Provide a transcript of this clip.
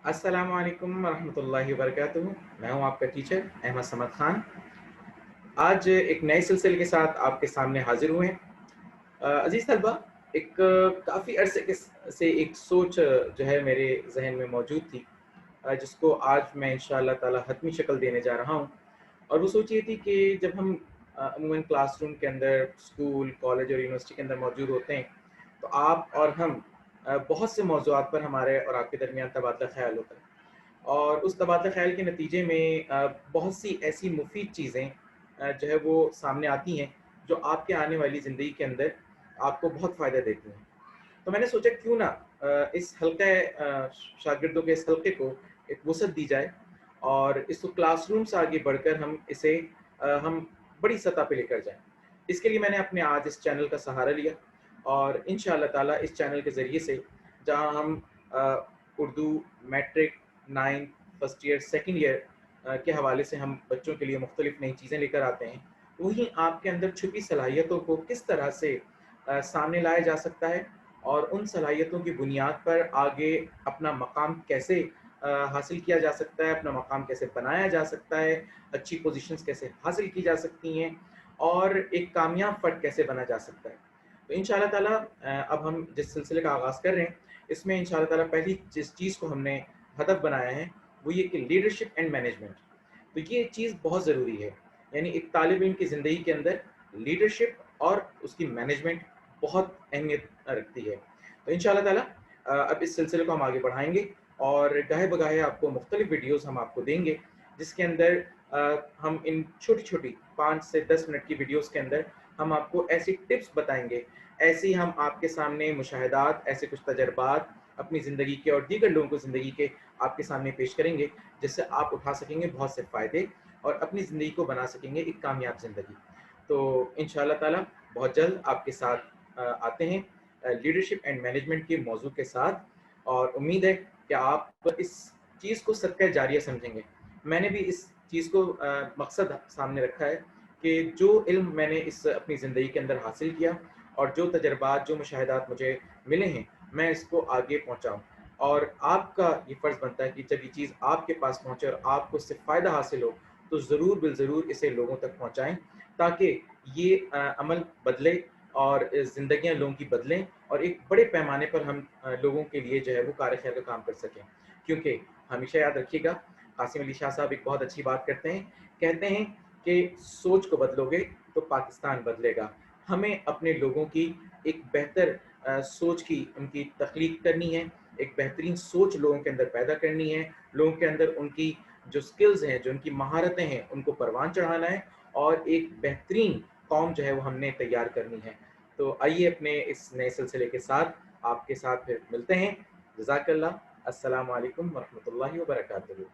अस्सलाम वालेकुम वरहमतुल्लाहि वबरकातुहू। मैं हूँ आपका टीचर अहमद समद खान। आज एक नए सिलसिले के साथ आपके सामने हाजिर हुए हैं। अजीज़ तलबा, एक काफ़ी अरसे से एक सोच जो है मेरे जहन में मौजूद थी, जिसको आज मैं इंशाअल्लाह ताला हतमी शक्ल देने जा रहा हूँ। और वो सोच ये थी कि जब हम अमूमन क्लासरूम के अंदर, स्कूल, कॉलेज और यूनिवर्सिटी के अंदर मौजूद होते हैं, तो आप और हम बहुत से मौज़ूआत पर हमारे और आपके दरमियान तबादला ख़्याल होता है। और उस तबादला ख़्याल के नतीजे में बहुत सी ऐसी मुफ़ीद चीज़ें जो है वो सामने आती हैं, जो आपके आने वाली ज़िंदगी के अंदर आपको बहुत फ़ायदा देती हैं। तो मैंने सोचा क्यों ना इस हल्क़े शागिर्दों के इस हल्क़े को एक वुसअत दी जाए और इसको क्लासरूम से आगे बढ़कर हम इसे हम बड़ी सतह पे लेकर जाएँ। इसके लिए मैंने अपने आज इस चैनल का सहारा लिया और इंशाअल्लाह ताला इस चैनल के ज़रिए से जहाँ हम Urdu, matric, 9th, first year, second year के हवाले से हम बच्चों के लिए मुख्तलिफ़ नई चीज़ें लेकर आते हैं, वहीं आपके अंदर छुपी सलाहियतों को किस तरह से सामने लाया जा सकता है और उन सलाहियतों की बुनियाद पर आगे अपना मकाम कैसे हासिल किया जा सकता है, अपना मकाम कैसे बनाया जा सकता है, अच्छी पोज़ीशंस कैसे हासिल की जा सकती हैं और एक कामयाब फ़र्द कैसे बना जा सकता है। तो इंशाअल्लाह ताला अब हम जिस सिलसिले का आगाज़ कर रहे हैं, इसमें इंशाअल्लाह ताला पहली जिस चीज़ को हमने हदफ बनाया है, वो ये कि लीडरशिप एंड मैनेजमेंट। तो ये चीज़ बहुत ज़रूरी है। यानी एक तालिब इल्म की ज़िंदगी के अंदर लीडरशिप और उसकी मैनेजमेंट बहुत अहमियत रखती है। तो इंशाअल्लाह ताला अब इस सिलसिले को हम आगे बढ़ाएँगे और गाहे-बगाहे आपको मुख्तलिफ़ वीडियोज़ हम आपको देंगे, जिसके अंदर हम इन छोटी-छोटी 5 से 10 मिनट की वीडियोज़ के अंदर हम आपको ऐसी टिप्स बताएँगे, ऐसी हम आपके सामने मुशाहिदात, ऐसे कुछ तजर्बात अपनी ज़िंदगी के और दीगर लोगों की ज़िंदगी के आपके सामने पेश करेंगे, जिससे आप उठा सकेंगे बहुत से फ़ायदे और अपनी ज़िंदगी को बना सकेंगे एक कामयाब ज़िंदगी। तो इंशाअल्लाह ताला बहुत जल्द आपके साथ आते हैं लीडरशिप एंड मैनेजमेंट के मौज़ू के साथ और उम्मीद है कि आप इस चीज़ को सदका जारिया समझेंगे। मैंने भी इस चीज़ को मकसद सामने रखा है कि जो इल्म मैंने इस अपनी ज़िंदगी के अंदर हासिल किया और जो तजर्बात, जो मुशाहिदात मुझे मिले हैं, मैं इसको आगे पहुँचाऊँ। और आपका ये फ़र्ज़ बनता है कि जब ये चीज़ आपके पास पहुँचे और आपको इससे फ़ायदा हासिल हो, तो ज़रूर बिल-ज़रूर इसे लोगों तक पहुँचाएँ, ताकि ये अमल बदले और ज़िंदगियाँ लोगों की बदलें और एक बड़े पैमाने पर हम लोगों के लिए जो है वो कार खैर का काम कर सकें। क्योंकि हमेशा याद रखिएगा, कासिम अली शाह साहब एक बहुत अच्छी बात कहते हैं कि सोच को बदलोगे तो पाकिस्तान बदलेगा। हमें अपने लोगों की एक बेहतर सोच की उनकी तख्लीक करनी है, एक बेहतरीन सोच लोगों के अंदर पैदा करनी है, लोगों के अंदर उनकी जो स्किल्स हैं, जो उनकी महारतें हैं, उनको परवान चढ़ाना है और एक बेहतरीन कौम जो है वो हमने तैयार करनी है। तो आइए अपने इस नए सिलसिले के साथ आपके साथ फिर मिलते हैं। जज़ाकल्लाह। अस्सलामु अलैकुम वरहमतुल्लाहि वबरकातुहू।